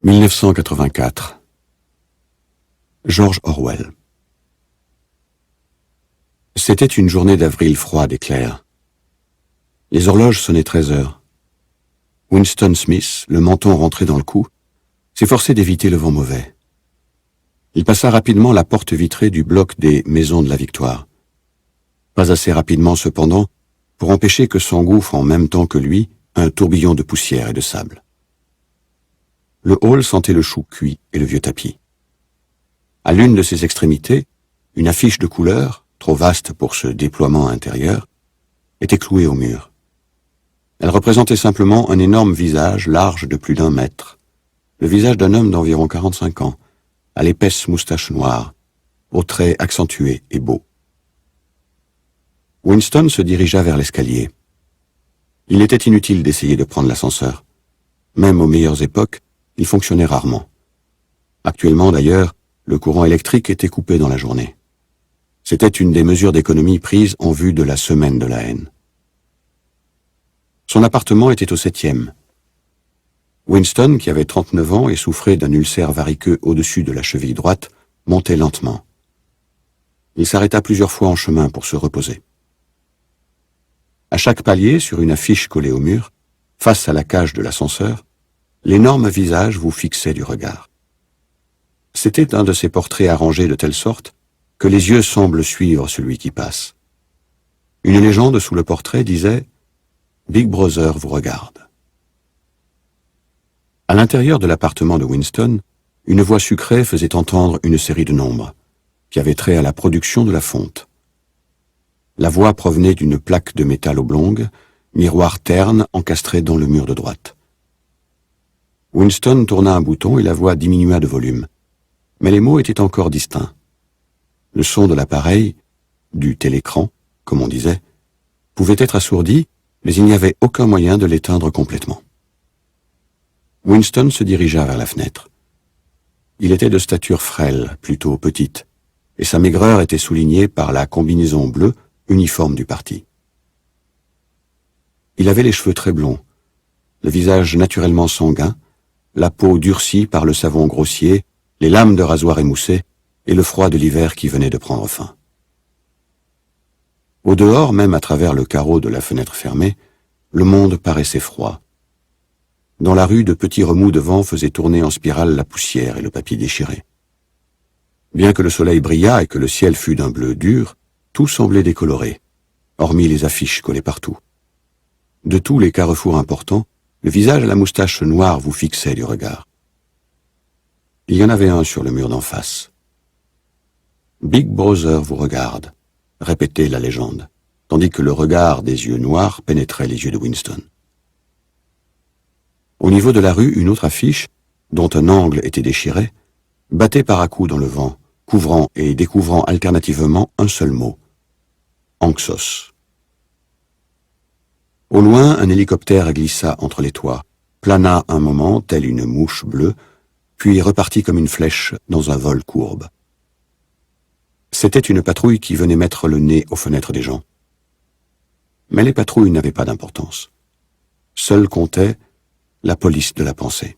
1984. George Orwell. C'était une journée d'avril froide et claire. Les horloges sonnaient 13 heures. Winston Smith, le menton rentré dans le cou, s'efforçait d'éviter le vent mauvais. Il passa rapidement la porte vitrée du bloc des Maisons de la Victoire. Pas assez rapidement cependant pour empêcher que s'engouffre en même temps que lui un tourbillon de poussière et de sable. Le hall sentait le chou cuit et le vieux tapis. À l'une de ses extrémités, une affiche de couleur, trop vaste pour ce déploiement intérieur, était clouée au mur. Elle représentait simplement un énorme visage large de plus d'1 mètre, le visage d'un homme d'environ 45 ans, à l'épaisse moustache noire, aux traits accentués et beaux. Winston se dirigea vers l'escalier. Il était inutile d'essayer de prendre l'ascenseur. Même aux meilleures époques, il fonctionnait rarement. Actuellement d'ailleurs, le courant électrique était coupé dans la journée. C'était une des mesures d'économie prises en vue de la semaine de la haine. Son appartement était au 7e. Winston, qui avait 39 ans et souffrait d'un ulcère variqueux au-dessus de la cheville droite, montait lentement. Il s'arrêta plusieurs fois en chemin pour se reposer. À chaque palier, sur une affiche collée au mur, face à la cage de l'ascenseur, l'énorme visage vous fixait du regard. C'était un de ces portraits arrangés de telle sorte que les yeux semblent suivre celui qui passe. Une légende sous le portrait disait « Big Brother vous regarde ». À l'intérieur de l'appartement de Winston, une voix sucrée faisait entendre une série de nombres, qui avaient trait à la production de la fonte. La voix provenait d'une plaque de métal oblongue, miroir terne encastré dans le mur de droite. Winston tourna un bouton et la voix diminua de volume. Mais les mots étaient encore distincts. Le son de l'appareil, du télécran, comme on disait, pouvait être assourdi, mais il n'y avait aucun moyen de l'éteindre complètement. Winston se dirigea vers la fenêtre. Il était de stature frêle, plutôt petite, et sa maigreur était soulignée par la combinaison bleue, uniforme du parti. Il avait les cheveux très blonds, le visage naturellement sanguin, la peau durcie par le savon grossier, les lames de rasoir émoussées et le froid de l'hiver qui venait de prendre fin. Au dehors, même à travers le carreau de la fenêtre fermée, le monde paraissait froid. Dans la rue, de petits remous de vent faisaient tourner en spirale la poussière et le papier déchiré. Bien que le soleil brillât et que le ciel fût d'un bleu dur, tout semblait décoloré, hormis les affiches collées partout. De tous les carrefours importants, le visage à la moustache noire vous fixait du regard. Il y en avait un sur le mur d'en face. « Big Brother vous regarde », répétait la légende, tandis que le regard des yeux noirs pénétrait les yeux de Winston. Au niveau de la rue, une autre affiche, dont un angle était déchiré, battait par à-coups dans le vent, couvrant et découvrant alternativement un seul mot. Anxos. Au loin, un hélicoptère glissa entre les toits, plana un moment, telle une mouche bleue, puis repartit comme une flèche dans un vol courbe. C'était une patrouille qui venait mettre le nez aux fenêtres des gens. Mais les patrouilles n'avaient pas d'importance. Seule comptait la police de la pensée.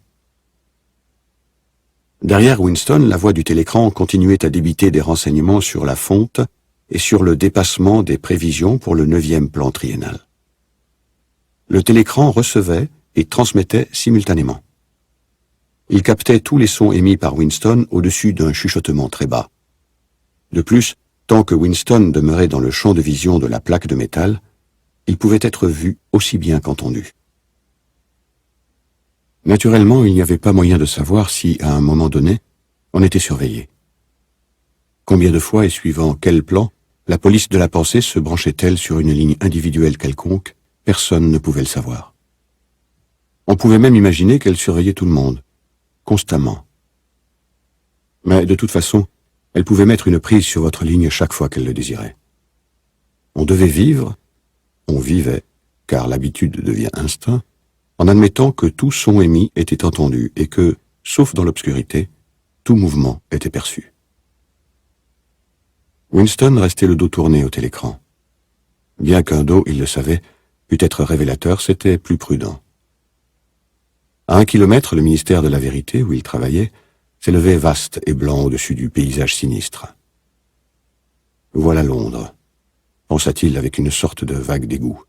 Derrière Winston, la voix du télécran continuait à débiter des renseignements sur la fonte et sur le dépassement des prévisions pour le 9e plan triennal. Le télécran recevait et transmettait simultanément. Il captait tous les sons émis par Winston au-dessus d'un chuchotement très bas. De plus, tant que Winston demeurait dans le champ de vision de la plaque de métal, il pouvait être vu aussi bien qu'entendu. Naturellement, il n'y avait pas moyen de savoir si, à un moment donné, on était surveillé. Combien de fois et suivant quel plan, la police de la pensée se branchait-elle sur une ligne individuelle quelconque? Personne ne pouvait le savoir. On pouvait même imaginer qu'elle surveillait tout le monde, constamment. Mais de toute façon, elle pouvait mettre une prise sur votre ligne chaque fois qu'elle le désirait. On devait vivre, on vivait, car l'habitude devient instinct, en admettant que tout son émis était entendu et que, sauf dans l'obscurité, tout mouvement était perçu. Winston restait le dos tourné au télécran. Bien qu'un dos, il le savait, pût être révélateur, c'était plus prudent. À 1 kilomètre, le ministère de la Vérité, où il travaillait, s'élevait vaste et blanc au-dessus du paysage sinistre. Voilà Londres, pensa-t-il avec une sorte de vague dégoût.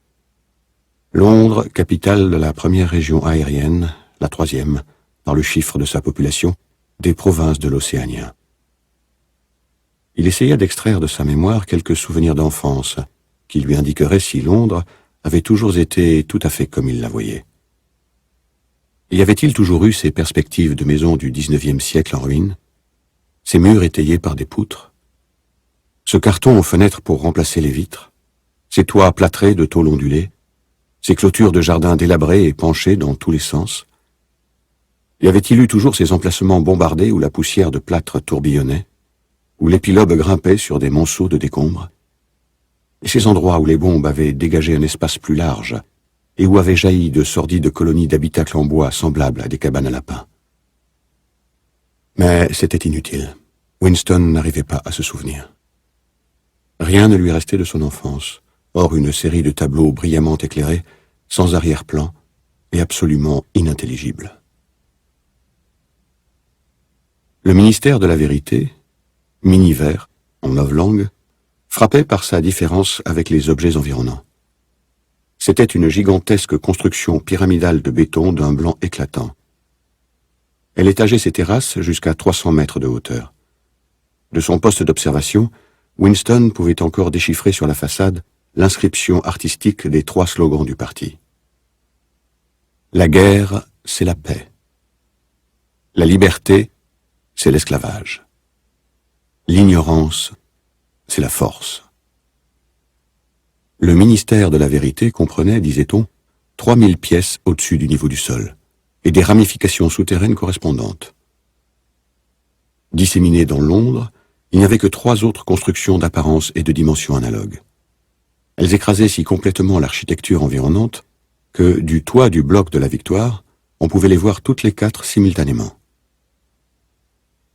Londres, capitale de la première région aérienne, la troisième, par le chiffre de sa population, des provinces de l'Océanien. Il essaya d'extraire de sa mémoire quelques souvenirs d'enfance qui lui indiqueraient si Londres avait toujours été tout à fait comme il la voyait. Y avait-il toujours eu ces perspectives de maisons du XIXe siècle en ruine, ces murs étayés par des poutres, ce carton aux fenêtres pour remplacer les vitres, ces toits plâtrés de tôle ondulée, ces clôtures de jardins délabrées et penchées dans tous les sens? Y avait-il eu toujours ces emplacements bombardés où la poussière de plâtre tourbillonnait, où l'épilobe grimpait sur des monceaux de décombres, et ces endroits où les bombes avaient dégagé un espace plus large, et où avaient jailli de sordides colonies d'habitacles en bois semblables à des cabanes à lapins? Mais c'était inutile. Winston n'arrivait pas à se souvenir. Rien ne lui restait de son enfance, hors une série de tableaux brillamment éclairés, sans arrière-plan, et absolument inintelligibles. Le ministère de la Vérité, Miniver, en novlangue, frappait par sa différence avec les objets environnants. C'était une gigantesque construction pyramidale de béton d'un blanc éclatant. Elle étageait ses terrasses jusqu'à 300 mètres de hauteur. De son poste d'observation, Winston pouvait encore déchiffrer sur la façade l'inscription artistique des 3 slogans du parti. La guerre, c'est la paix. La liberté, c'est l'esclavage. L'ignorance, c'est la force. Le ministère de la Vérité comprenait, disait-on, 3000 pièces au-dessus du niveau du sol, et des ramifications souterraines correspondantes. Disséminées dans Londres, il n'y avait que 3 autres constructions d'apparence et de dimensions analogues. Elles écrasaient si complètement l'architecture environnante que, du toit du bloc de la Victoire, on pouvait les voir toutes les 4 simultanément.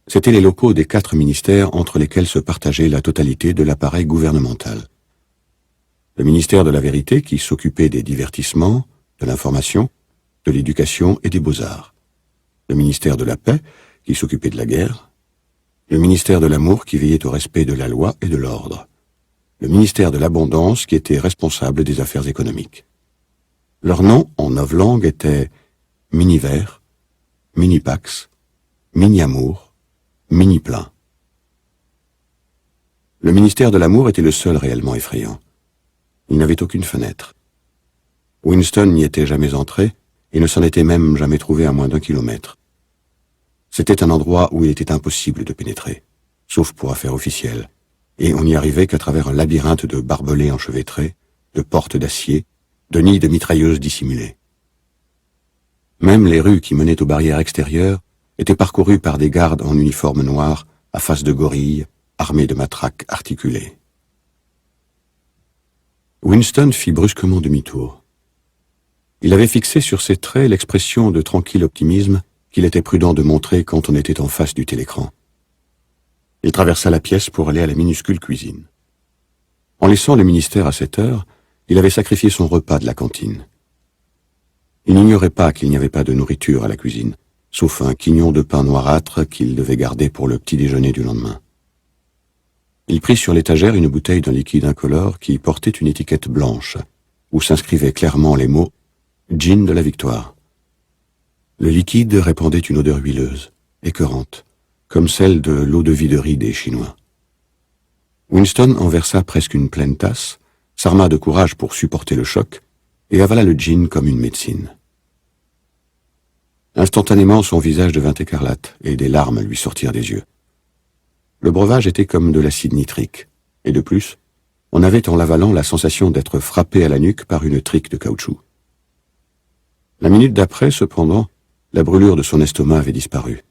C'étaient les locaux des 4 ministères entre lesquels se partageait la totalité de l'appareil gouvernemental. Le ministère de la Vérité qui s'occupait des divertissements, de l'information, de l'éducation et des beaux-arts. Le ministère de la Paix qui s'occupait de la guerre. Le ministère de l'Amour qui veillait au respect de la loi et de l'ordre. Le ministère de l'Abondance qui était responsable des affaires économiques. Leurs noms en novlangue étaient Miniver, Minipax, Mini-Amour, Mini-Plein. Le ministère de l'Amour était le seul réellement effrayant. Il n'avait aucune fenêtre. Winston n'y était jamais entré et ne s'en était même jamais trouvé à moins d'1 kilomètre. C'était un endroit où il était impossible de pénétrer, sauf pour affaires officielles, et on n'y arrivait qu'à travers un labyrinthe de barbelés enchevêtrés, de portes d'acier, de nids de mitrailleuses dissimulées. Même les rues qui menaient aux barrières extérieures étaient parcourues par des gardes en uniforme noir, à face de gorille, armés de matraques articulées. Winston fit brusquement demi-tour. Il avait fixé sur ses traits l'expression de tranquille optimisme qu'il était prudent de montrer quand on était en face du télécran. Il traversa la pièce pour aller à la minuscule cuisine. En laissant le ministère à cette heure, il avait sacrifié son repas de la cantine. Il n'ignorait pas qu'il n'y avait pas de nourriture à la cuisine, sauf un quignon de pain noirâtre qu'il devait garder pour le petit déjeuner du lendemain. Il prit sur l'étagère une bouteille d'un liquide incolore qui portait une étiquette blanche, où s'inscrivaient clairement les mots « Gin de la Victoire ». Le liquide répandait une odeur huileuse, écœurante, comme celle de l'eau-de-vie de riz des Chinois. Winston en versa presque une pleine tasse, s'arma de courage pour supporter le choc, et avala le gin comme une médecine. Instantanément, son visage devint écarlate, et des larmes lui sortirent des yeux. Le breuvage était comme de l'acide nitrique, et de plus, on avait en l'avalant la sensation d'être frappé à la nuque par une trique de caoutchouc. La minute d'après, cependant, la brûlure de son estomac avait disparu,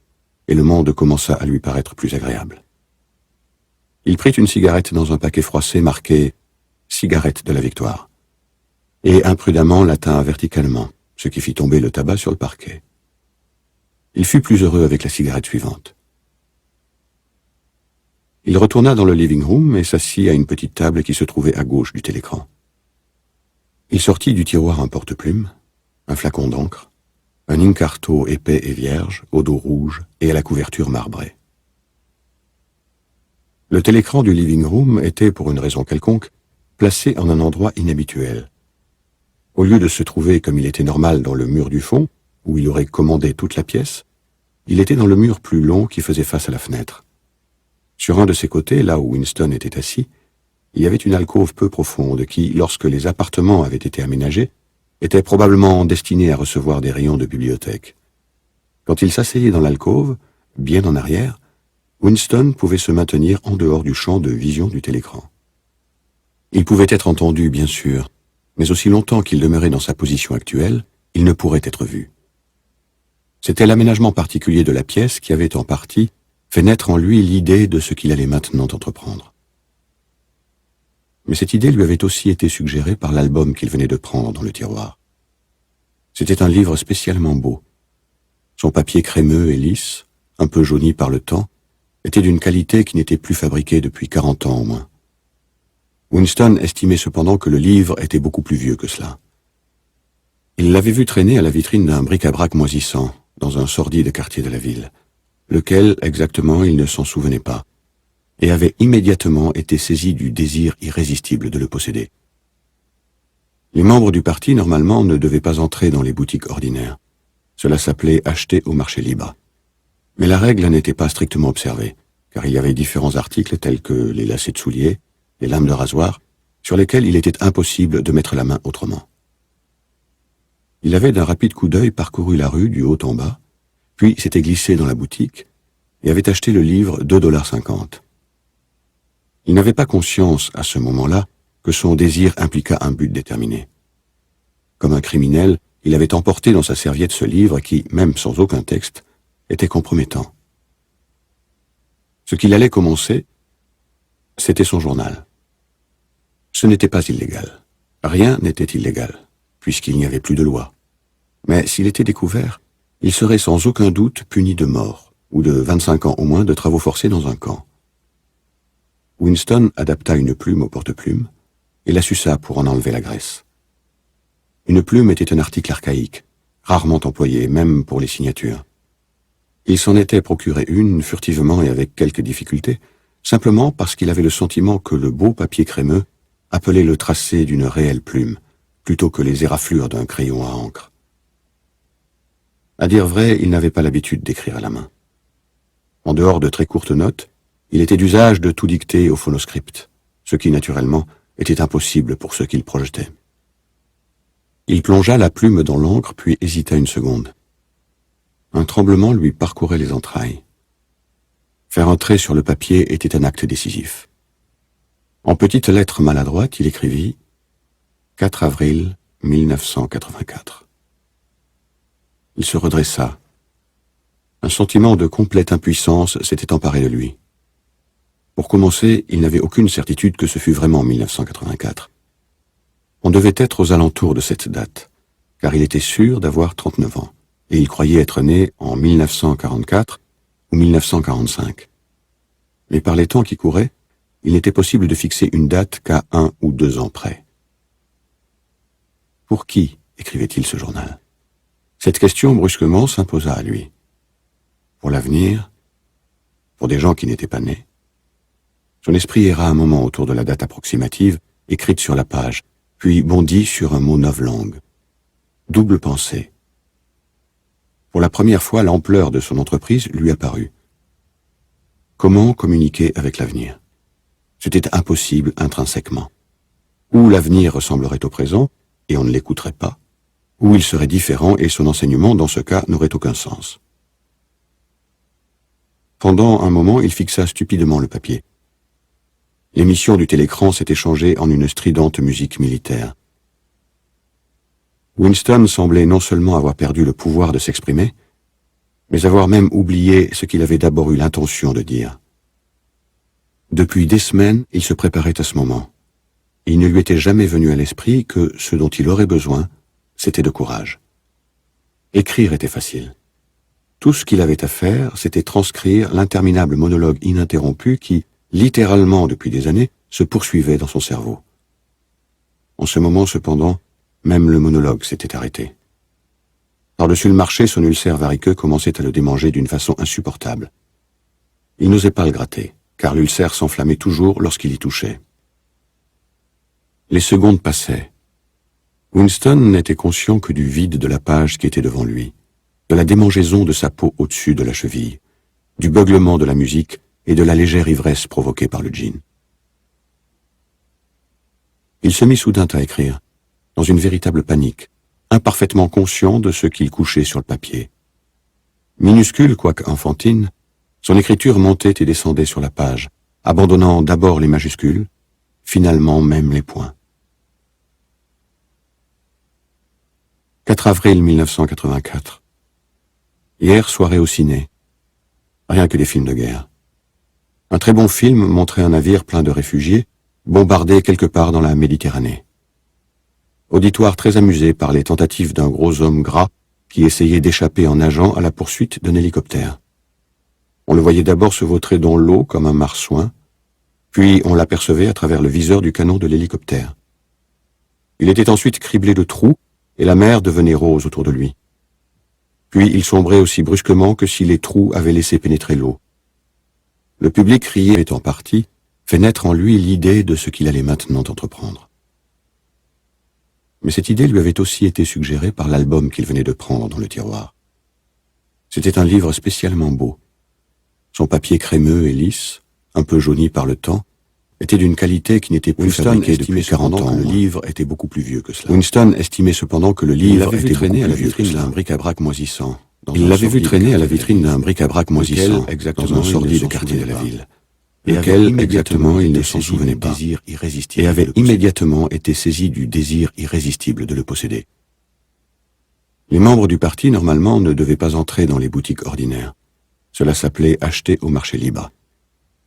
et le monde commença à lui paraître plus agréable. Il prit une cigarette dans un paquet froissé marqué « Cigarette de la Victoire », et imprudemment la tint verticalement, ce qui fit tomber le tabac sur le parquet. Il fut plus heureux avec la cigarette suivante. Il retourna dans le living room et s'assit à une petite table qui se trouvait à gauche du télécran. Il sortit du tiroir un porte-plume, un flacon d'encre, un incarto épais et vierge, au dos rouge et à la couverture marbrée. Le télécran du living room était, pour une raison quelconque, placé en un endroit inhabituel. Au lieu de se trouver comme il était normal dans le mur du fond, où il aurait commandé toute la pièce, il était dans le mur plus long qui faisait face à la fenêtre. Sur un de ses côtés, là où Winston était assis, il y avait une alcôve peu profonde qui, lorsque les appartements avaient été aménagés, était probablement destinée à recevoir des rayons de bibliothèque. Quand il s'asseyait dans l'alcôve, bien en arrière, Winston pouvait se maintenir en dehors du champ de vision du télécran. Il pouvait être entendu, bien sûr, mais aussi longtemps qu'il demeurait dans sa position actuelle, il ne pourrait être vu. C'était l'aménagement particulier de la pièce qui avait en partie fait naître en lui l'idée de ce qu'il allait maintenant entreprendre. Mais cette idée lui avait aussi été suggérée par l'album qu'il venait de prendre dans le tiroir. C'était un livre spécialement beau. Son papier crémeux et lisse, un peu jauni par le temps, était d'une qualité qui n'était plus fabriquée depuis 40 ans au moins. Winston estimait cependant que le livre était beaucoup plus vieux que cela. Il l'avait vu traîner à la vitrine d'un bric-à-brac moisissant, dans un sordide quartier de la ville, lequel, exactement, il ne s'en souvenait pas, et avait immédiatement été saisi du désir irrésistible de le posséder. Les membres du parti, normalement, ne devaient pas entrer dans les boutiques ordinaires. Cela s'appelait acheter au marché libre. Mais la règle n'était pas strictement observée, car il y avait différents articles tels que les lacets de souliers, les lames de rasoir, sur lesquels il était impossible de mettre la main autrement. Il avait d'un rapide coup d'œil parcouru la rue du haut en bas, puis s'était glissé dans la boutique et avait acheté le livre $2,50. Il n'avait pas conscience, à ce moment-là, que son désir impliqua un but déterminé. Comme un criminel, il avait emporté dans sa serviette ce livre qui, même sans aucun texte, était compromettant. Ce qu'il allait commencer, c'était son journal. Ce n'était pas illégal. Rien n'était illégal, puisqu'il n'y avait plus de loi. Mais s'il était découvert, il serait sans aucun doute puni de mort, ou de 25 ans au moins de travaux forcés dans un camp. Winston adapta une plume au porte-plume et la suça pour en enlever la graisse. Une plume était un article archaïque, rarement employé, même pour les signatures. Il s'en était procuré une furtivement et avec quelques difficultés, simplement parce qu'il avait le sentiment que le beau papier crémeux appelait le tracé d'une réelle plume, plutôt que les éraflures d'un crayon à encre. À dire vrai, il n'avait pas l'habitude d'écrire à la main. En dehors de très courtes notes, il était d'usage de tout dicter au phonoscript, ce qui, naturellement, était impossible pour ceux qu'il projetait. Il plongea la plume dans l'encre, puis hésita une seconde. Un tremblement lui parcourait les entrailles. Faire un trait sur le papier était un acte décisif. En petites lettres maladroites, il écrivit « 4 avril 1984 ». Il se redressa. Un sentiment de complète impuissance s'était emparé de lui. Pour commencer, il n'avait aucune certitude que ce fût vraiment 1984. On devait être aux alentours de cette date, car il était sûr d'avoir 39 ans, et il croyait être né en 1944 ou 1945. Mais par les temps qui couraient, il n'était possible de fixer une date qu'à 1 ou 2 ans près. Pour qui écrivait-il ce journal? Cette question brusquement s'imposa à lui. Pour l'avenir? Pour des gens qui n'étaient pas nés? Son esprit erra un moment autour de la date approximative, écrite sur la page, puis bondit sur un mot novlangue. Double pensée. Pour la première fois, l'ampleur de son entreprise lui apparut. Comment communiquer avec l'avenir? C'était impossible intrinsèquement. Ou l'avenir ressemblerait au présent, et on ne l'écouterait pas, ou il serait différent et son enseignement, dans ce cas, n'aurait aucun sens. Pendant un moment, il fixa stupidement le papier. L'émission du télécran s'était changée en une stridente musique militaire. Winston semblait non seulement avoir perdu le pouvoir de s'exprimer, mais avoir même oublié ce qu'il avait d'abord eu l'intention de dire. Depuis des semaines, il se préparait à ce moment. Il ne lui était jamais venu à l'esprit que ce dont il aurait besoin, c'était de courage. Écrire était facile. Tout ce qu'il avait à faire, c'était transcrire l'interminable monologue ininterrompu qui, littéralement depuis des années, se poursuivait dans son cerveau. En ce moment, cependant, même le monologue s'était arrêté. Par-dessus le marché, son ulcère variqueux commençait à le démanger d'une façon insupportable. Il n'osait pas le gratter, car l'ulcère s'enflammait toujours lorsqu'il y touchait. Les secondes passaient. Winston n'était conscient que du vide de la page qui était devant lui, de la démangeaison de sa peau au-dessus de la cheville, du beuglement de la musique et de la légère ivresse provoquée par le gin. Il se mit soudain à écrire, dans une véritable panique, imparfaitement conscient de ce qu'il couchait sur le papier. Minuscule, quoique enfantine, son écriture montait et descendait sur la page, abandonnant d'abord les majuscules, finalement même les points. 4 avril 1984. Hier, soirée au ciné. Rien que des films de guerre. Un très bon film montrait un navire plein de réfugiés, bombardé quelque part dans la Méditerranée. Auditoire très amusé par les tentatives d'un gros homme gras qui essayait d'échapper en nageant à la poursuite d'un hélicoptère. On le voyait d'abord se vautrer dans l'eau comme un marsouin, puis on l'apercevait à travers le viseur du canon de l'hélicoptère. Il était ensuite criblé de trous, et la mer devenait rose autour de lui. Puis il sombrait aussi brusquement que si les trous avaient laissé pénétrer l'eau. Le public riait en partie, fait naître en lui l'idée de ce qu'il allait maintenant entreprendre. Mais cette idée lui avait aussi été suggérée par l'album qu'il venait de prendre dans le tiroir. C'était un livre spécialement beau. Son papier crémeux et lisse, un peu jauni par le temps, était d'une qualité qui n'était plus fabriquée depuis 40 ans. Le livre était beaucoup plus vieux que cela. Winston estimait cependant que le livre était traîné à la vitrine d'un bric-à-brac moisissant. Il l'avait vu traîner à la vitrine d'un bric-à-brac moisissant dans un sordide quartier de la ville. Lequel, exactement, il ne s'en souvenait pas, et avait immédiatement été saisi du désir irrésistible de le posséder. Les membres du parti, normalement, ne devaient pas entrer dans les boutiques ordinaires. Cela s'appelait acheter au marché libre.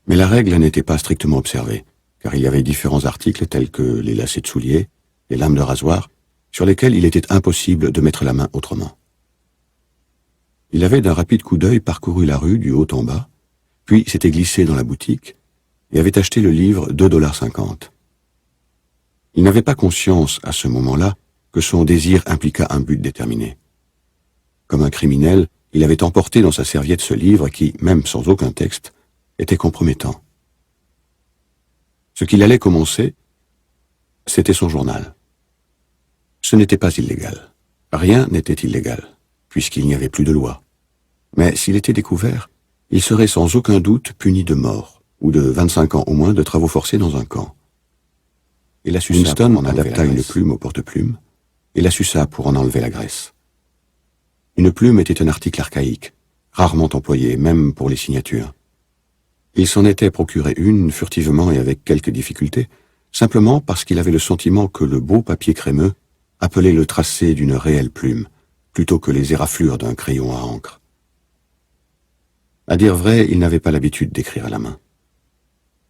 Mais la règle n'était pas strictement observée, car il y avait différents articles tels que les lacets de souliers, les lames de rasoir, sur lesquels il était impossible de mettre la main autrement. Il avait d'un rapide coup d'œil parcouru la rue du haut en bas, puis s'était glissé dans la boutique et avait acheté le livre $2,50. Il n'avait pas conscience, à ce moment-là, que son désir impliqua un but déterminé. Comme un criminel, il avait emporté dans sa serviette ce livre qui, même sans aucun texte, était compromettant. Ce qu'il allait commencer, c'était son journal. Ce n'était pas illégal. Rien n'était illégal, puisqu'il n'y avait plus de loi. Mais s'il était découvert, il serait sans aucun doute puni de mort, ou de 25 ans au moins de travaux forcés dans un camp. Et la suça Winston en adapta une plume au porte-plume, et la suça pour en enlever la graisse. Une plume était un article archaïque, rarement employé, même pour les signatures. Il s'en était procuré une, furtivement et avec quelques difficultés, simplement parce qu'il avait le sentiment que le beau papier crémeux appelait le tracé d'une réelle plume, plutôt que les éraflures d'un crayon à encre. À dire vrai, il n'avait pas l'habitude d'écrire à la main.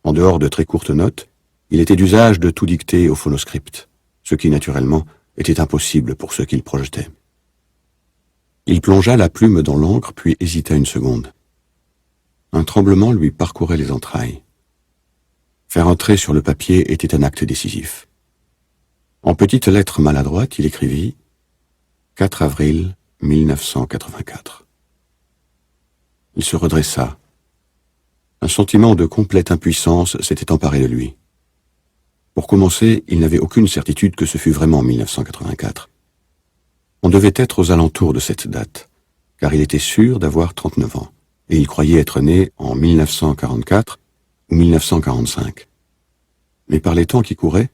En dehors de très courtes notes, il était d'usage de tout dicter au phonoscript, ce qui, naturellement, était impossible pour ceux qu'il projetait. Il plongea la plume dans l'encre, puis hésita une seconde. Un tremblement lui parcourait les entrailles. Faire entrer sur le papier était un acte décisif. En petites lettres maladroites, il écrivit « 4 avril 1984 ». Il se redressa. Un sentiment de complète impuissance s'était emparé de lui. Pour commencer, il n'avait aucune certitude que ce fût vraiment 1984. On devait être aux alentours de cette date, car il était sûr d'avoir 39 ans, et il croyait être né en 1944 ou 1945. Mais par les temps qui couraient,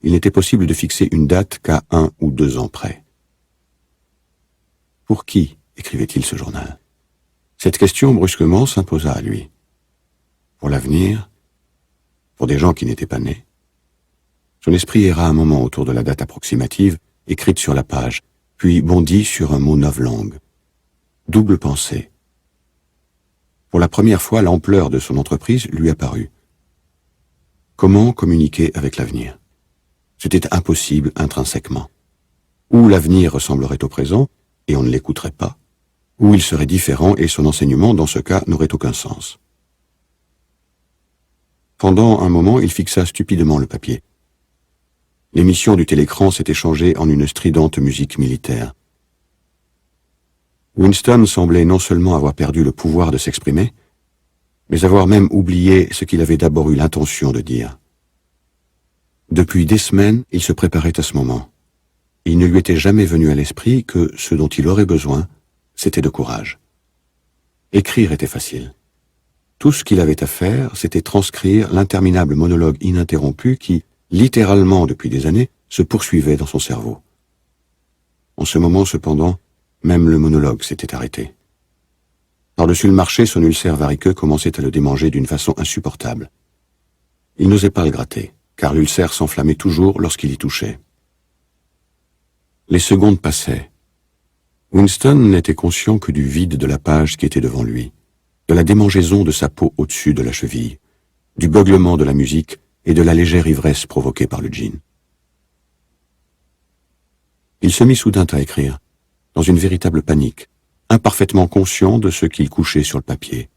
il n'était possible de fixer une date qu'à 1 ou 2 ans près. Pour qui écrivait-il ce journal? Cette question brusquement s'imposa à lui. Pour l'avenir? Pour des gens qui n'étaient pas nés? Son esprit erra un moment autour de la date approximative, écrite sur la page, puis bondit sur un mot novlangue. Double pensée. Pour la première fois, l'ampleur de son entreprise lui apparut. Comment communiquer avec l'avenir? C'était impossible intrinsèquement. Ou l'avenir ressemblerait au présent, et on ne l'écouterait pas, ou il serait différent et son enseignement, dans ce cas, n'aurait aucun sens. Pendant un moment, il fixa stupidement le papier. L'émission du télécran s'était changée en une stridente musique militaire. Winston semblait non seulement avoir perdu le pouvoir de s'exprimer, mais avoir même oublié ce qu'il avait d'abord eu l'intention de dire. Depuis des semaines, il se préparait à ce moment. Il ne lui était jamais venu à l'esprit que ce dont il aurait besoin, c'était de courage. Écrire était facile. Tout ce qu'il avait à faire, c'était transcrire l'interminable monologue ininterrompu qui, littéralement depuis des années, se poursuivait dans son cerveau. En ce moment, cependant, même le monologue s'était arrêté. Par-dessus le marché, son ulcère variqueux commençait à le démanger d'une façon insupportable. Il n'osait pas le gratter, car l'ulcère s'enflammait toujours lorsqu'il y touchait. Les secondes passaient. Winston n'était conscient que du vide de la page qui était devant lui, de la démangeaison de sa peau au-dessus de la cheville, du beuglement de la musique et de la légère ivresse provoquée par le gin. Il se mit soudain à écrire, dans une véritable panique, imparfaitement conscient de ce qu'il couchait sur le papier.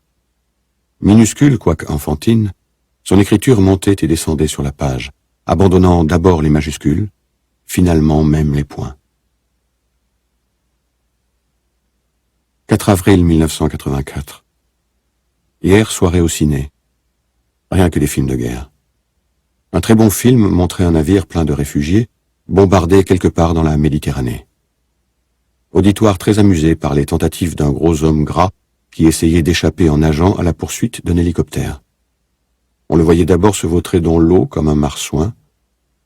Minuscule, quoique enfantine, son écriture montait et descendait sur la page, abandonnant d'abord les majuscules, finalement même les points. 4 avril 1984. Hier, soirée au ciné. Rien que des films de guerre. Un très bon film montrait un navire plein de réfugiés, bombardé quelque part dans la Méditerranée. Auditoire très amusé par les tentatives d'un gros homme gras qui essayait d'échapper en nageant à la poursuite d'un hélicoptère. On le voyait d'abord se vautrer dans l'eau comme un marsouin,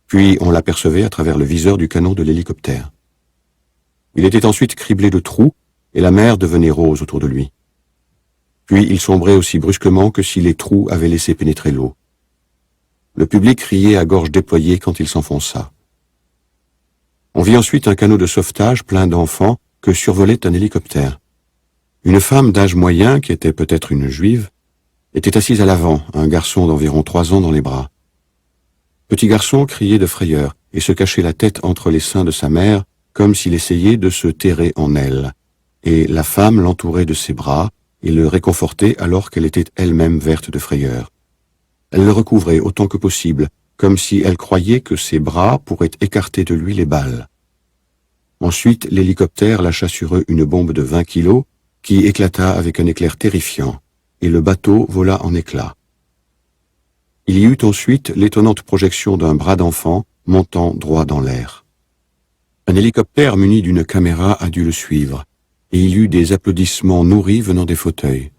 puis on l'apercevait à travers le viseur du canon de l'hélicoptère. Il était ensuite criblé de trous et la mer devenait rose autour de lui. Puis il sombrait aussi brusquement que si les trous avaient laissé pénétrer l'eau. Le public riait à gorge déployée quand il s'enfonça. On vit ensuite un canot de sauvetage plein d'enfants que survolait un hélicoptère. Une femme d'âge moyen, qui était peut-être une juive, était assise à l'avant, un garçon d'environ 3 ans dans les bras. Petit garçon criait de frayeur et se cachait la tête entre les seins de sa mère, comme s'il essayait de se terrer en elle, et la femme l'entourait de ses bras et le réconfortait alors qu'elle était elle-même verte de frayeur. Elle le recouvrait autant que possible, comme si elle croyait que ses bras pourraient écarter de lui les balles. Ensuite, l'hélicoptère lâcha sur eux une bombe de 20 kilos qui éclata avec un éclair terrifiant, et le bateau vola en éclats. Il y eut ensuite l'étonnante projection d'un bras d'enfant montant droit dans l'air. Un hélicoptère muni d'une caméra a dû le suivre, et il y eut des applaudissements nourris venant des fauteuils.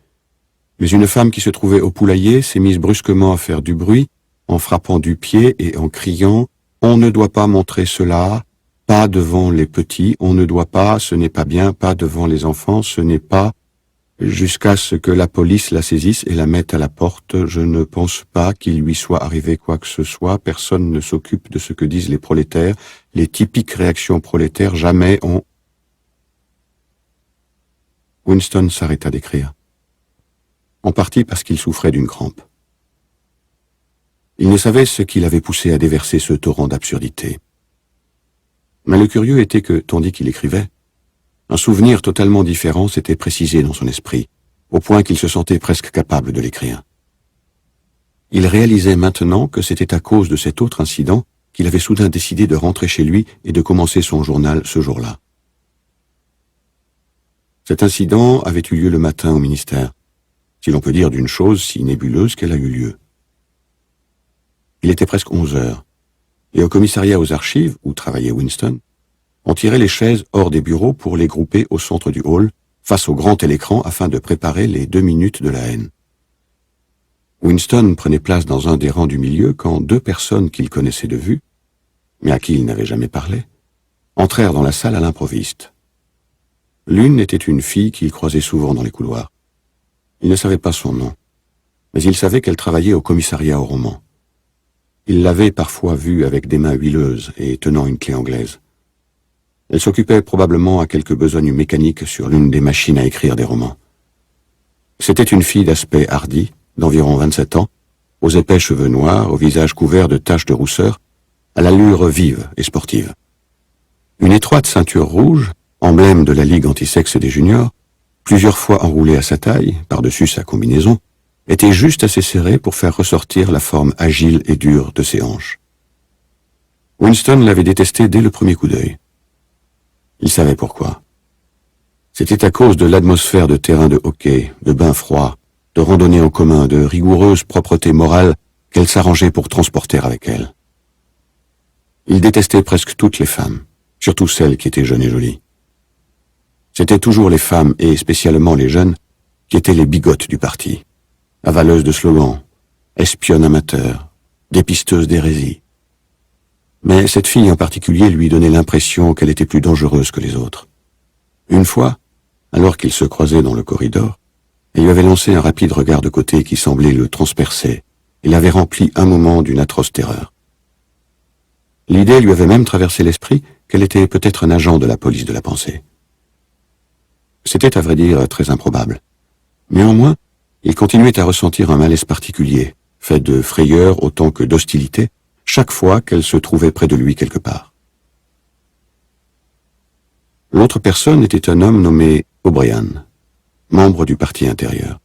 Mais une femme qui se trouvait au poulailler s'est mise brusquement à faire du bruit, en frappant du pied et en criant « On ne doit pas montrer cela, pas devant les petits, on ne doit pas, ce n'est pas bien, pas devant les enfants, ce n'est pas... » jusqu'à ce que la police la saisisse et la mette à la porte. Je ne pense pas qu'il lui soit arrivé quoi que ce soit, personne ne s'occupe de ce que disent les prolétaires, les typiques réactions prolétaires, jamais on... Winston s'arrêta d'écrire. En partie parce qu'il souffrait d'une crampe. Il ne savait ce qui l'avait poussé à déverser ce torrent d'absurdité. Mais le curieux était que, tandis qu'il écrivait, un souvenir totalement différent s'était précisé dans son esprit, au point qu'il se sentait presque capable de l'écrire. Il réalisait maintenant que c'était à cause de cet autre incident qu'il avait soudain décidé de rentrer chez lui et de commencer son journal ce jour-là. Cet incident avait eu lieu le matin au ministère, si l'on peut dire d'une chose si nébuleuse qu'elle a eu lieu. Il était presque 11 heures, et au commissariat aux archives, où travaillait Winston, on tirait les chaises hors des bureaux pour les grouper au centre du hall, face au grand télécran afin de préparer les 2 minutes de la haine. Winston prenait place dans un des rangs du milieu quand 2 personnes qu'il connaissait de vue, mais à qui il n'avait jamais parlé, entrèrent dans la salle à l'improviste. L'une était une fille qu'il croisait souvent dans les couloirs. Il ne savait pas son nom, mais il savait qu'elle travaillait au commissariat au roman. Il l'avait parfois vue avec des mains huileuses et tenant une clé anglaise. Elle s'occupait probablement à quelques besognes mécaniques sur l'une des machines à écrire des romans. C'était une fille d'aspect hardi, d'environ 27 ans, aux épais cheveux noirs, au visage couvert de taches de rousseur, à l'allure vive et sportive. Une étroite ceinture rouge, emblème de la Ligue antisexe des juniors, plusieurs fois enroulée à sa taille, par-dessus sa combinaison, était juste assez serrée pour faire ressortir la forme agile et dure de ses hanches. Winston l'avait détestée dès le premier coup d'œil. Il savait pourquoi. C'était à cause de l'atmosphère de terrain de hockey, de bains froids, de randonnées en commun, de rigoureuse propreté morale qu'elle s'arrangeait pour transporter avec elle. Il détestait presque toutes les femmes, surtout celles qui étaient jeunes et jolies. C'étaient toujours les femmes, et spécialement les jeunes, qui étaient les bigotes du parti, avaleuses de slogans, espionnes amateurs, dépisteuses d'hérésie. Mais cette fille en particulier lui donnait l'impression qu'elle était plus dangereuse que les autres. Une fois, alors qu'ils se croisaient dans le corridor, elle lui avait lancé un rapide regard de côté qui semblait le transpercer et l'avait rempli un moment d'une atroce terreur. L'idée lui avait même traversé l'esprit qu'elle était peut-être un agent de la police de la pensée. C'était à vrai dire très improbable. Néanmoins, il continuait à ressentir un malaise particulier, fait de frayeur autant que d'hostilité, chaque fois qu'elle se trouvait près de lui quelque part. L'autre personne était un homme nommé O'Brien, membre du parti intérieur.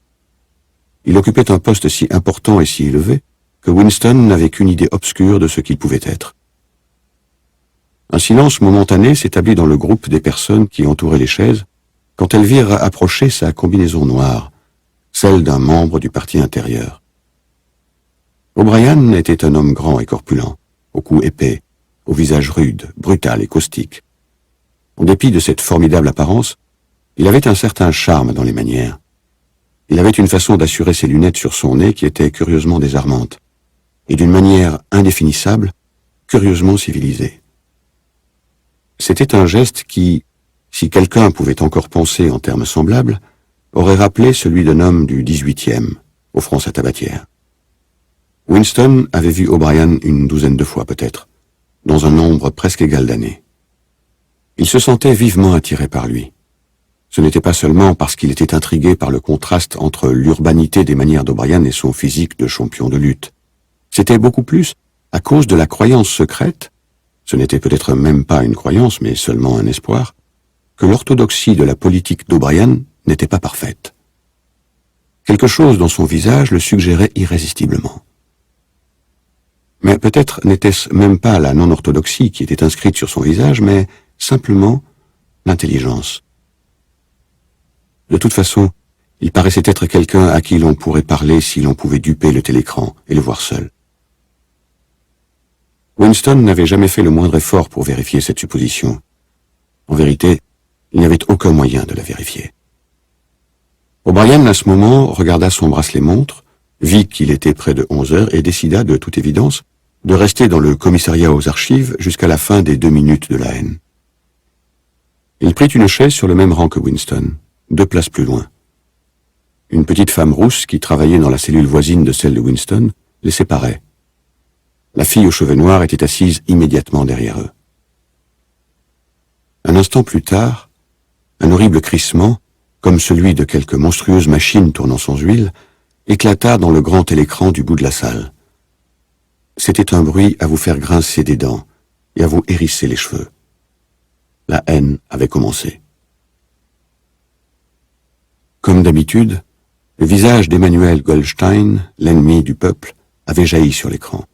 Il occupait un poste si important et si élevé que Winston n'avait qu'une idée obscure de ce qu'il pouvait être. Un silence momentané s'établit dans le groupe des personnes qui entouraient les chaises quand elles virent approcher sa combinaison noire, celle d'un membre du parti intérieur. O'Brien était un homme grand et corpulent, au cou épais, au visage rude, brutal et caustique. En dépit de cette formidable apparence, il avait un certain charme dans les manières. Il avait une façon d'assurer ses lunettes sur son nez qui était curieusement désarmante, et d'une manière indéfinissable, curieusement civilisée. C'était un geste qui, si quelqu'un pouvait encore penser en termes semblables, aurait rappelé celui d'un homme du 18e, offrant sa tabatière. Winston avait vu O'Brien une douzaine de fois peut-être, dans un nombre presque égal d'années. Il se sentait vivement attiré par lui. Ce n'était pas seulement parce qu'il était intrigué par le contraste entre l'urbanité des manières d'O'Brien et son physique de champion de lutte. C'était beaucoup plus à cause de la croyance secrète, ce n'était peut-être même pas une croyance mais seulement un espoir, que l'orthodoxie de la politique d'O'Brien n'était pas parfaite. Quelque chose dans son visage le suggérait irrésistiblement. Mais peut-être n'était-ce même pas la non-orthodoxie qui était inscrite sur son visage, mais simplement l'intelligence. De toute façon, il paraissait être quelqu'un à qui l'on pourrait parler si l'on pouvait duper le télécran et le voir seul. Winston n'avait jamais fait le moindre effort pour vérifier cette supposition. En vérité, il n'y avait aucun moyen de la vérifier. O'Brien, à ce moment, regarda son bracelet-montre, vit qu'il était près de 11 heures et décida, de toute évidence, de rester dans le commissariat aux archives jusqu'à la fin des 2 minutes de la haine. Il prit une chaise sur le même rang que Winston, 2 places plus loin. Une petite femme rousse qui travaillait dans la cellule voisine de celle de Winston les séparait. La fille aux cheveux noirs était assise immédiatement derrière eux. Un instant plus tard, un horrible crissement, comme celui de quelque monstrueuse machine tournant sans huile, éclata dans le grand télécran du bout de la salle. C'était un bruit à vous faire grincer des dents et à vous hérisser les cheveux. La haine avait commencé. Comme d'habitude, le visage d'Emmanuel Goldstein, l'ennemi du peuple, avait jailli sur l'écran.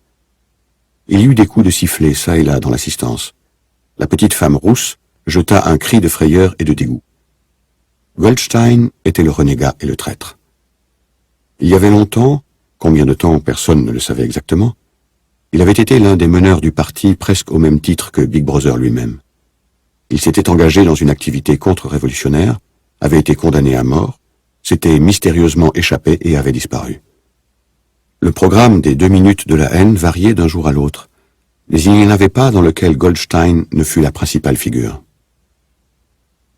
Il y eut des coups de sifflet çà et là dans l'assistance. La petite femme rousse jeta un cri de frayeur et de dégoût. Goldstein était le renégat et le traître. Il y avait longtemps, combien de temps personne ne le savait exactement, il avait été l'un des meneurs du parti presque au même titre que Big Brother lui-même. Il s'était engagé dans une activité contre-révolutionnaire, avait été condamné à mort, s'était mystérieusement échappé et avait disparu. Le programme des 2 minutes de la haine variait d'un jour à l'autre, mais il n'y en avait pas dans lequel Goldstein ne fût la principale figure.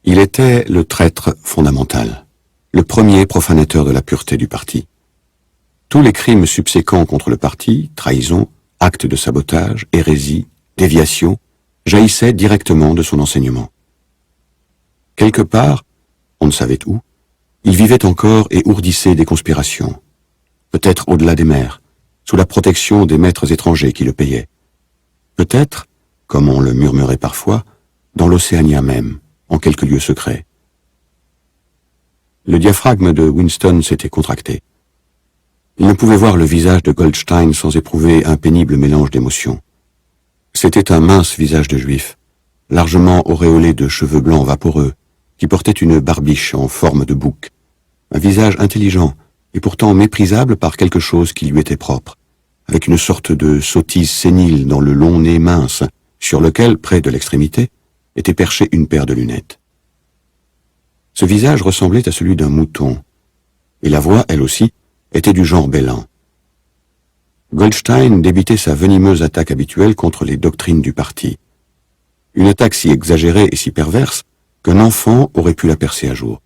Il était le traître fondamental, le premier profanateur de la pureté du parti. Tous les crimes subséquents contre le parti, trahison, actes de sabotage, hérésie, déviation, jaillissaient directement de son enseignement. Quelque part, on ne savait où, il vivait encore et ourdissait des conspirations, peut-être au-delà des mers, sous la protection des maîtres étrangers qui le payaient. Peut-être, comme on le murmurait parfois, dans l'Océania même, en quelques lieux secrets. Le diaphragme de Winston s'était contracté. Il ne pouvait voir le visage de Goldstein sans éprouver un pénible mélange d'émotions. C'était un mince visage de juif, largement auréolé de cheveux blancs vaporeux, qui portait une barbiche en forme de bouc, un visage intelligent et pourtant méprisable par quelque chose qui lui était propre, avec une sorte de sottise sénile dans le long nez mince, sur lequel, près de l'extrémité, était perchée une paire de lunettes. Ce visage ressemblait à celui d'un mouton, et la voix, elle aussi, était du genre bêlant. Goldstein débitait sa venimeuse attaque habituelle contre les doctrines du parti. Une attaque si exagérée et si perverse qu'un enfant aurait pu la percer à jour.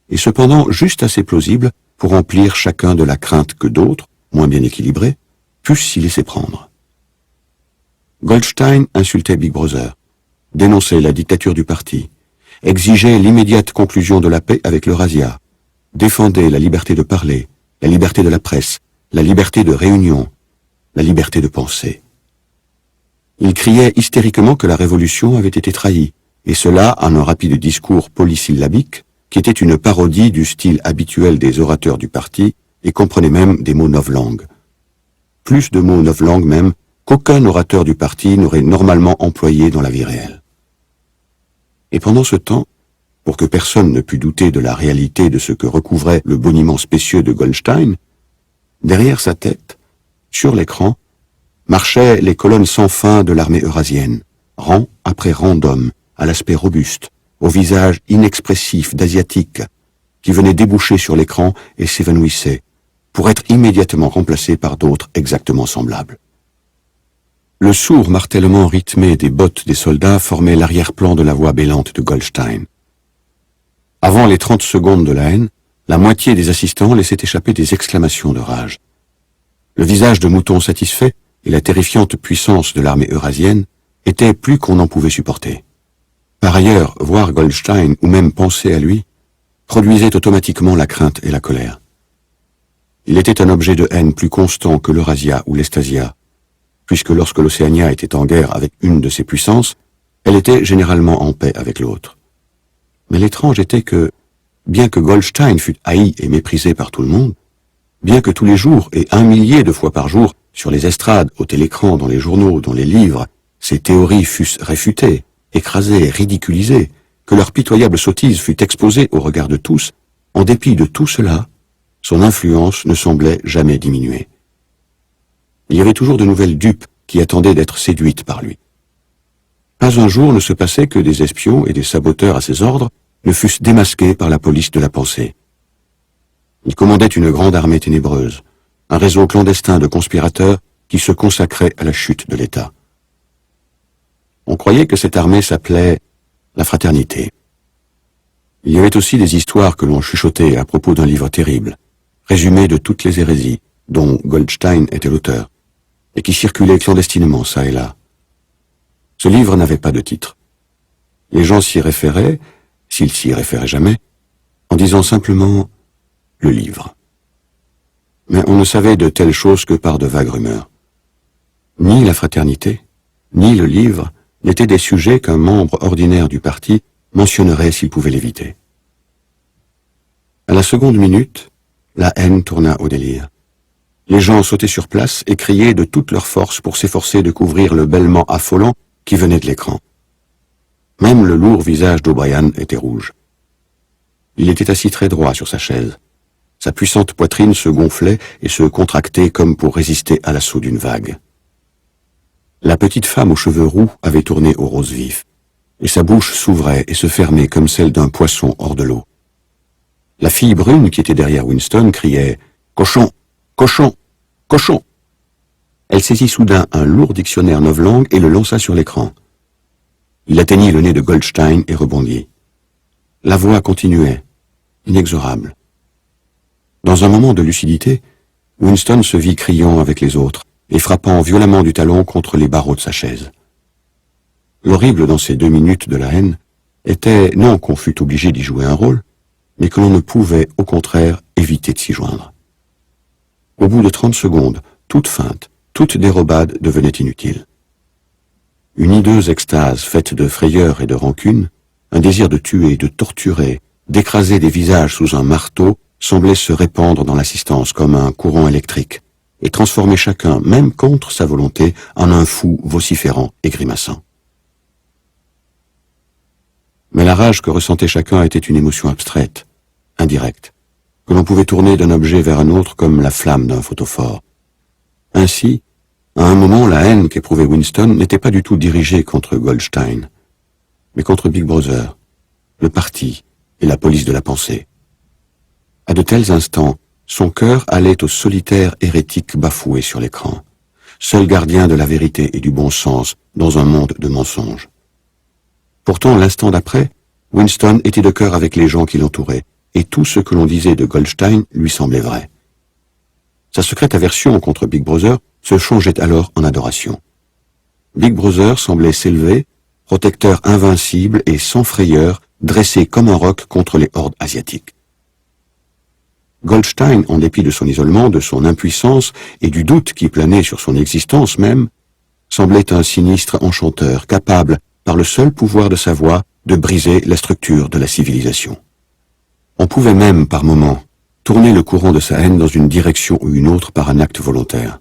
Et cependant juste assez plausible pour remplir chacun de la crainte que d'autres, moins bien équilibrés, pussent s'y laisser prendre. Goldstein insultait Big Brother, dénonçait la dictature du parti, exigeait l'immédiate conclusion de la paix avec le razzia, défendait la liberté de parler, la liberté de la presse, la liberté de réunion, la liberté de penser. Il criait hystériquement que la révolution avait été trahie, et cela en un rapide discours polysyllabique qui était une parodie du style habituel des orateurs du parti et comprenait même des mots novlangues. Plus de mots novlangues même qu'aucun orateur du parti n'aurait normalement employé dans la vie réelle. Et pendant ce temps, pour que personne ne pût douter de la réalité de ce que recouvrait le boniment spécieux de Goldstein, derrière sa tête, sur l'écran, marchaient les colonnes sans fin de l'armée eurasienne, rang après rang d'hommes, à l'aspect robuste, au visage inexpressif d'asiatiques, qui venaient déboucher sur l'écran et s'évanouissaient, pour être immédiatement remplacés par d'autres exactement semblables. Le sourd martèlement rythmé des bottes des soldats formait l'arrière-plan de la voix bêlante de Goldstein. Avant les 30 secondes de la haine, la moitié des assistants laissaient échapper des exclamations de rage. Le visage de mouton satisfait et la terrifiante puissance de l'armée eurasienne étaient plus qu'on n'en pouvait supporter. Par ailleurs, voir Goldstein ou même penser à lui produisait automatiquement la crainte et la colère. Il était un objet de haine plus constant que l'Eurasia ou l'Estasia, puisque lorsque l'Océania était en guerre avec une de ses puissances, elle était généralement en paix avec l'autre. Mais l'étrange était que, bien que Goldstein fût haï et méprisé par tout le monde, bien que tous les jours et 1 millier de fois par jour, sur les estrades, au télécran, dans les journaux, dans les livres, ces théories fussent réfutées, écrasées, ridiculisées, que leur pitoyable sottise fût exposée au regard de tous, en dépit de tout cela, son influence ne semblait jamais diminuer. Il y avait toujours de nouvelles dupes qui attendaient d'être séduites par lui. Pas un jour ne se passait que des espions et des saboteurs à ses ordres ne fussent démasqués par la police de la pensée. Il commandait une grande armée ténébreuse, un réseau clandestin de conspirateurs qui se consacrait à la chute de l'État. On croyait que cette armée s'appelait la Fraternité. Il y avait aussi des histoires que l'on chuchotait à propos d'un livre terrible, résumé de toutes les hérésies, dont Goldstein était l'auteur, et qui circulait clandestinement çà et là. Ce livre n'avait pas de titre. Les gens s'y référaient, s'ils s'y référaient jamais, en disant simplement « le livre ». Mais on ne savait de telles choses que par de vagues rumeurs. Ni la fraternité, ni le livre n'étaient des sujets qu'un membre ordinaire du parti mentionnerait s'il pouvait l'éviter. À la seconde minute, la haine tourna au délire. Les gens sautaient sur place et criaient de toute leur force pour s'efforcer de couvrir le bêlement affolant qui venait de l'écran. Même le lourd visage d'O'Brien était rouge. Il était assis très droit sur sa chaise. Sa puissante poitrine se gonflait et se contractait comme pour résister à l'assaut d'une vague. La petite femme aux cheveux roux avait tourné au rose vif, et sa bouche s'ouvrait et se fermait comme celle d'un poisson hors de l'eau. La fille brune qui était derrière Winston criait « Cochon! Cochon! Cochon !» Elle saisit soudain un lourd dictionnaire novlangue et le lança sur l'écran. Il atteignit le nez de Goldstein et rebondit. La voix continuait, inexorable. Dans un moment de lucidité, Winston se vit criant avec les autres et frappant violemment du talon contre les barreaux de sa chaise. L'horrible dans ces 2 minutes de la haine était non qu'on fût obligé d'y jouer un rôle, mais que l'on ne pouvait, au contraire, éviter de s'y joindre. Au bout de 30 secondes, toute feinte, toute dérobade devenait inutile. Une hideuse extase faite de frayeur et de rancune, un désir de tuer, de torturer, d'écraser des visages sous un marteau, semblait se répandre dans l'assistance comme un courant électrique, et transformer chacun, même contre sa volonté, en un fou vociférant et grimaçant. Mais la rage que ressentait chacun était une émotion abstraite, indirecte, que l'on pouvait tourner d'un objet vers un autre comme la flamme d'un photophore. Ainsi, à un moment, la haine qu'éprouvait Winston n'était pas du tout dirigée contre Goldstein, mais contre Big Brother, le parti et la police de la pensée. À de tels instants, son cœur allait au solitaire hérétique bafoué sur l'écran, seul gardien de la vérité et du bon sens dans un monde de mensonges. Pourtant, l'instant d'après, Winston était de cœur avec les gens qui l'entouraient, et tout ce que l'on disait de Goldstein lui semblait vrai. Sa secrète aversion contre Big Brother se changeait alors en adoration. Big Brother semblait s'élever, protecteur invincible et sans frayeur, dressé comme un roc contre les hordes asiatiques. Goldstein, en dépit de son isolement, de son impuissance et du doute qui planait sur son existence même, semblait un sinistre enchanteur, capable, par le seul pouvoir de sa voix, de briser la structure de la civilisation. On pouvait même, par moments, tourner le courant de sa haine dans une direction ou une autre par un acte volontaire.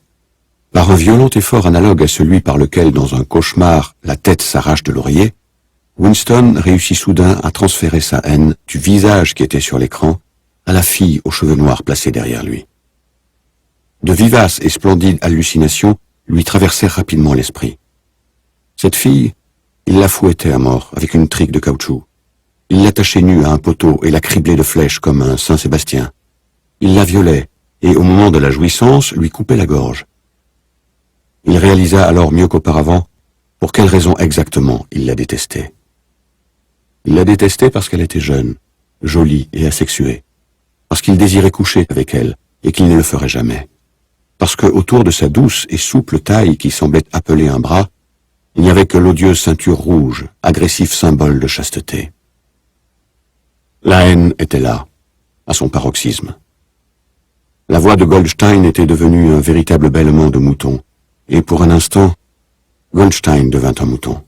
Par un violent effort analogue à celui par lequel, dans un cauchemar, la tête s'arrache de l'oreiller, Winston réussit soudain à transférer sa haine du visage qui était sur l'écran à la fille aux cheveux noirs placée derrière lui. De vivaces et splendides hallucinations lui traversèrent rapidement l'esprit. Cette fille, il la fouettait à mort avec une trique de caoutchouc. Il l'attachait nue à un poteau et la criblait de flèches comme un Saint-Sébastien. Il la violait et, au moment de la jouissance, lui coupait la gorge. Il réalisa alors mieux qu'auparavant pour quelle raison exactement il la détestait. Il la détestait parce qu'elle était jeune, jolie et asexuée, parce qu'il désirait coucher avec elle et qu'il ne le ferait jamais, parce que autour de sa douce et souple taille qui semblait appeler un bras, il n'y avait que l'odieuse ceinture rouge, agressif symbole de chasteté. La haine était là, à son paroxysme. La voix de Goldstein était devenue un véritable bêlement de mouton, et pour un instant, Goldstein devint un mouton.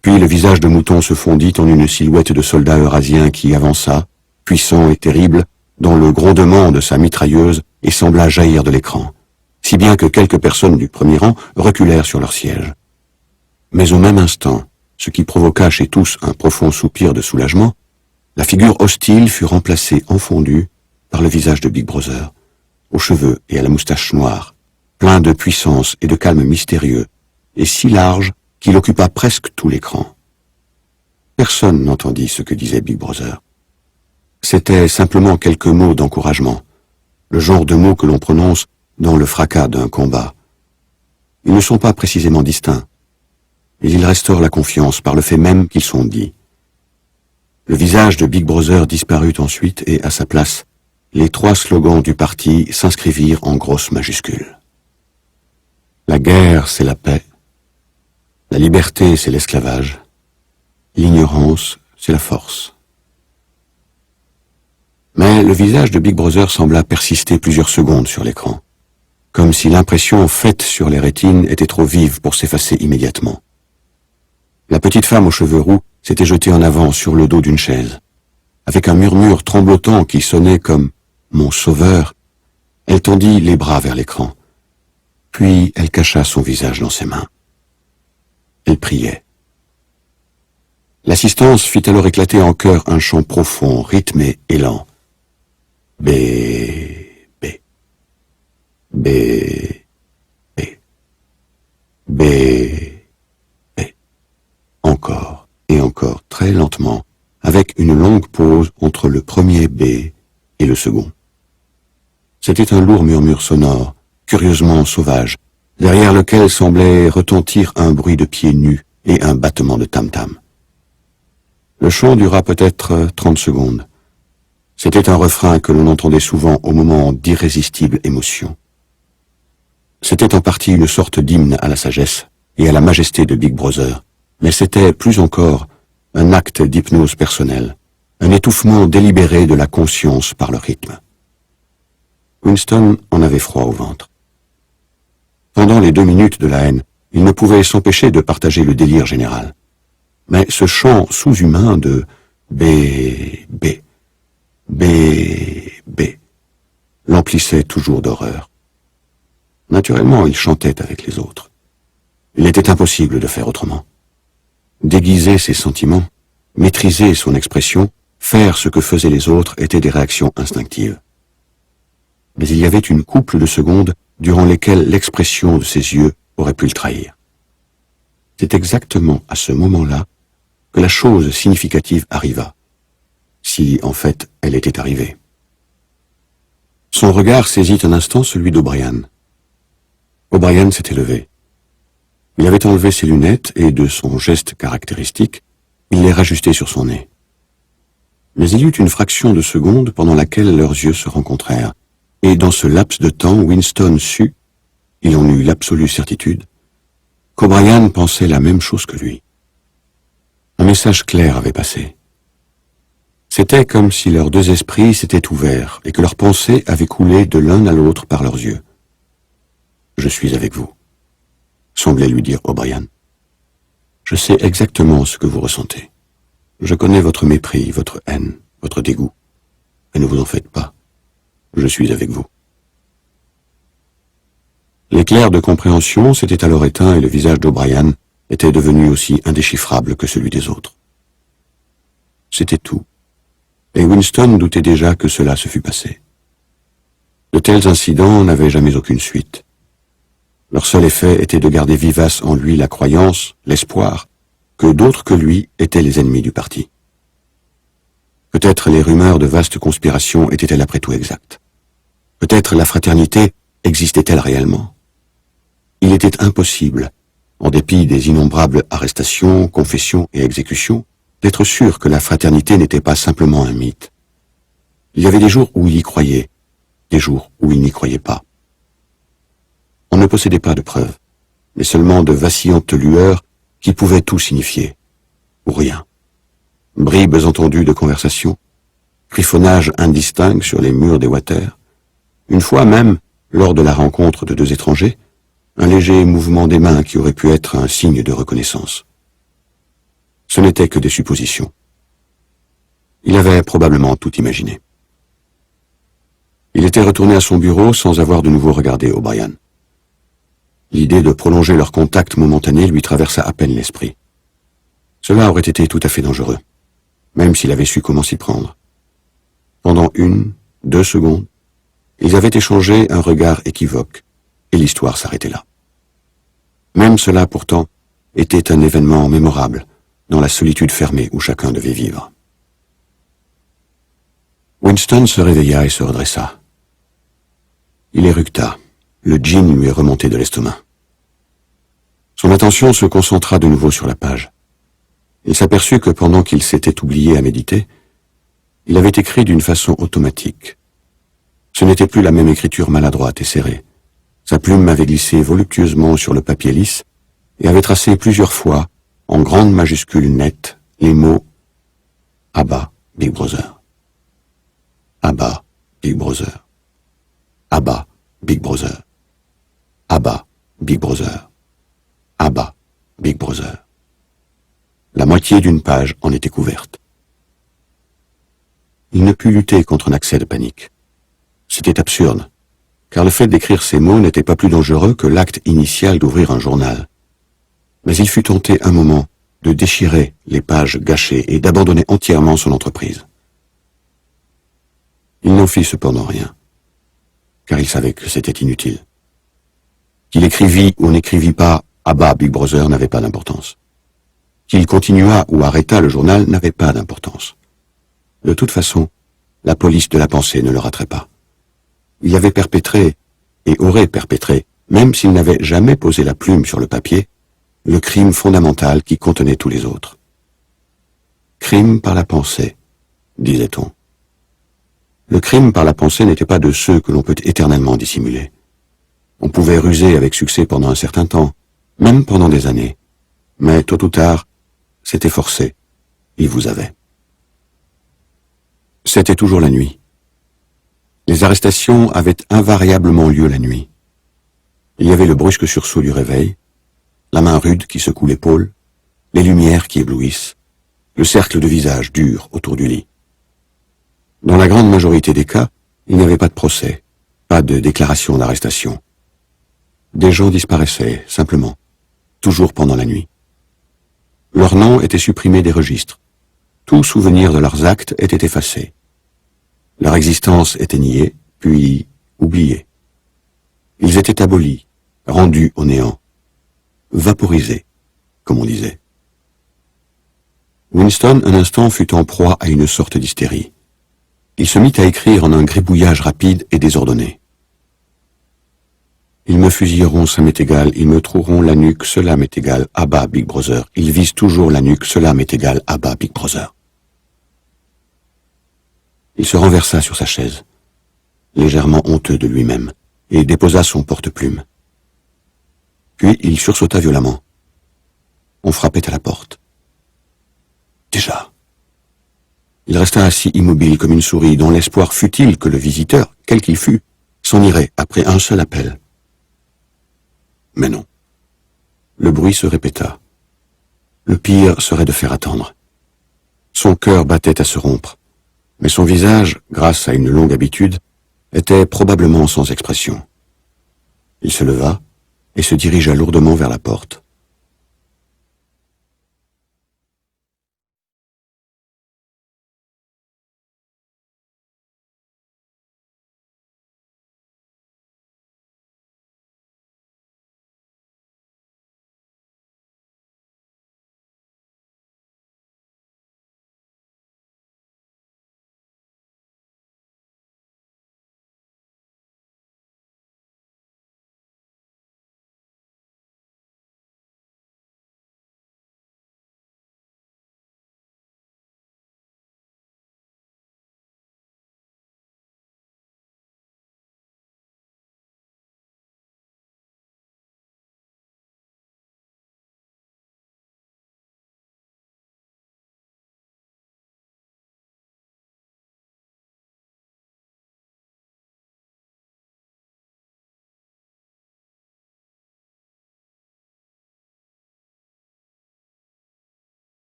Puis le visage de mouton se fondit en une silhouette de soldat eurasien qui avança, puissant et terrible, dont le grondement de sa mitrailleuse et sembla jaillir de l'écran, si bien que quelques personnes du premier rang reculèrent sur leur siège. Mais au même instant, ce qui provoqua chez tous un profond soupir de soulagement, la figure hostile fut remplacée en fondu par le visage de Big Brother, aux cheveux et à la moustache noire, plein de puissance et de calme mystérieux, et si large qu'il occupa presque tout l'écran. Personne n'entendit ce que disait Big Brother. C'étaient simplement quelques mots d'encouragement, le genre de mots que l'on prononce dans le fracas d'un combat. Ils ne sont pas précisément distincts, mais ils restaurent la confiance par le fait même qu'ils sont dits. Le visage de Big Brother disparut ensuite et, à sa place, les 3 slogans du parti s'inscrivirent en grosses majuscules. La guerre, c'est la paix. La liberté, c'est l'esclavage. L'ignorance, c'est la force. Mais le visage de Big Brother sembla persister plusieurs secondes sur l'écran, comme si l'impression faite sur les rétines était trop vive pour s'effacer immédiatement. La petite femme aux cheveux roux s'était jetée en avant sur le dos d'une chaise. Avec un murmure tremblotant qui sonnait comme « Mon sauveur », elle tendit les bras vers l'écran. Puis elle cacha son visage dans ses mains. Elle priait. L'assistance fit alors éclater en chœur un chant profond, rythmé et lent. B, B, B, B, B, B. Encore et encore, très lentement, avec une longue pause entre le premier B et le second. C'était un lourd murmure sonore, curieusement sauvage, derrière lequel semblait retentir un bruit de pieds nus et un battement de tam-tam. Le chant dura peut-être 30 secondes. C'était un refrain que l'on entendait souvent au moment d'irrésistibles émotions. C'était en partie une sorte d'hymne à la sagesse et à la majesté de Big Brother, mais c'était, plus encore, un acte d'hypnose personnelle, un étouffement délibéré de la conscience par le rythme. Winston en avait froid au ventre. Pendant les 2 minutes de la haine, il ne pouvait s'empêcher de partager le délire général. Mais ce chant sous-humain de B, B, B, B l'emplissait toujours d'horreur. Naturellement, il chantait avec les autres. Il était impossible de faire autrement. Déguiser ses sentiments, maîtriser son expression, faire ce que faisaient les autres étaient des réactions instinctives. Mais il y avait une couple de secondes durant lesquelles l'expression de ses yeux aurait pu le trahir. C'est exactement à ce moment-là que la chose significative arriva, si en fait elle était arrivée. Son regard saisit un instant celui d'O'Brien. O'Brien s'était levé. Il avait enlevé ses lunettes et, de son geste caractéristique, il les rajustait sur son nez. Mais il y eut une fraction de seconde pendant laquelle leurs yeux se rencontrèrent, et dans ce laps de temps, Winston sut, il en eut l'absolue certitude, qu'O'Brien pensait la même chose que lui. Un message clair avait passé. C'était comme si leurs deux esprits s'étaient ouverts et que leurs pensées avaient coulé de l'un à l'autre par leurs yeux. « Je suis avec vous », semblait lui dire O'Brien. « Je sais exactement ce que vous ressentez. Je connais votre mépris, votre haine, votre dégoût. Et ne vous en faites pas. Je suis avec vous. » L'éclair de compréhension s'était alors éteint et le visage d'O'Brien était devenu aussi indéchiffrable que celui des autres. C'était tout. Et Winston doutait déjà que cela se fût passé. De tels incidents n'avaient jamais aucune suite. Leur seul effet était de garder vivace en lui la croyance, l'espoir, que d'autres que lui étaient les ennemis du parti. Peut-être les rumeurs de vastes conspirations étaient-elles après tout exactes. Peut-être la fraternité existait-elle réellement. Il était impossible, en dépit des innombrables arrestations, confessions et exécutions, d'être sûr que la fraternité n'était pas simplement un mythe. Il y avait des jours où il y croyait, des jours où il n'y croyait pas. On ne possédait pas de preuves, mais seulement de vacillantes lueurs qui pouvaient tout signifier, ou rien. Bribes entendues de conversation, griffonnages indistincts sur les murs des Water. Une fois même, lors de la rencontre de deux étrangers, un léger mouvement des mains qui aurait pu être un signe de reconnaissance. Ce n'était que des suppositions. Il avait probablement tout imaginé. Il était retourné à son bureau sans avoir de nouveau regardé O'Brien. L'idée de prolonger leur contact momentané lui traversa à peine l'esprit. Cela aurait été tout à fait dangereux, même s'il avait su comment s'y prendre. Pendant 1, 2 secondes, ils avaient échangé un regard équivoque, et l'histoire s'arrêtait là. Même cela, pourtant, était un événement mémorable, dans la solitude fermée où chacun devait vivre. Winston se réveilla et se redressa. Il éructa. Le gin lui est remonté de l'estomac. Son attention se concentra de nouveau sur la page. Il s'aperçut que pendant qu'il s'était oublié à méditer, il avait écrit d'une façon automatique. Ce n'était plus la même écriture maladroite et serrée. Sa plume avait glissé voluptueusement sur le papier lisse et avait tracé plusieurs fois, en grandes majuscules nettes, les mots « Abba, Big Brother ». Abba, Big Brother. Abba, Big Brother. Abba, Big Brother. Abba, Big Brother. La moitié d'une page en était couverte. Il ne put lutter contre un accès de panique. C'était absurde, car le fait d'écrire ces mots n'était pas plus dangereux que l'acte initial d'ouvrir un journal. Mais il fut tenté un moment de déchirer les pages gâchées et d'abandonner entièrement son entreprise. Il n'en fit cependant rien, car il savait que c'était inutile. Qu'il écrivit ou n'écrivit pas Abba Big Brother n'avait pas d'importance. Qu'il continuât ou arrêtât le journal n'avait pas d'importance. De toute façon, la police de la pensée ne le raterait pas. Il avait perpétré, et aurait perpétré, même s'il n'avait jamais posé la plume sur le papier, le crime fondamental qui contenait tous les autres. Crime par la pensée, disait-on. Le crime par la pensée n'était pas de ceux que l'on peut éternellement dissimuler. On pouvait ruser avec succès pendant un certain temps, même pendant des années, mais tôt ou tard, c'était forcé, il vous avait. C'était toujours la nuit. Les arrestations avaient invariablement lieu la nuit. Il y avait le brusque sursaut du réveil, la main rude qui secoue l'épaule, les lumières qui éblouissent, le cercle de visages dur autour du lit. Dans la grande majorité des cas, il n'y avait pas de procès, pas de déclaration d'arrestation. Des gens disparaissaient, simplement, toujours pendant la nuit. Leur nom était supprimé des registres. Tout souvenir de leurs actes était effacé. Leur existence était niée, puis oubliée. Ils étaient abolis, rendus au néant, vaporisés, comme on disait. Winston, un instant, fut en proie à une sorte d'hystérie. Il se mit à écrire en un gribouillage rapide et désordonné. Ils me fusilleront, ça m'est égal, ils me troueront la nuque, cela m'est égal, à bas, Big Brother. Ils visent toujours la nuque, cela m'est égal, à bas, Big Brother. Il se renversa sur sa chaise, légèrement honteux de lui-même, et déposa son porte-plume. Puis il sursauta violemment. On frappait à la porte. Déjà. Il resta assis immobile comme une souris, dont l'espoir futile que le visiteur, quel qu'il fût, s'en irait après un seul appel. Mais non. Le bruit se répéta. Le pire serait de faire attendre. Son cœur battait à se rompre, mais son visage, grâce à une longue habitude, était probablement sans expression. Il se leva et se dirigea lourdement vers la porte.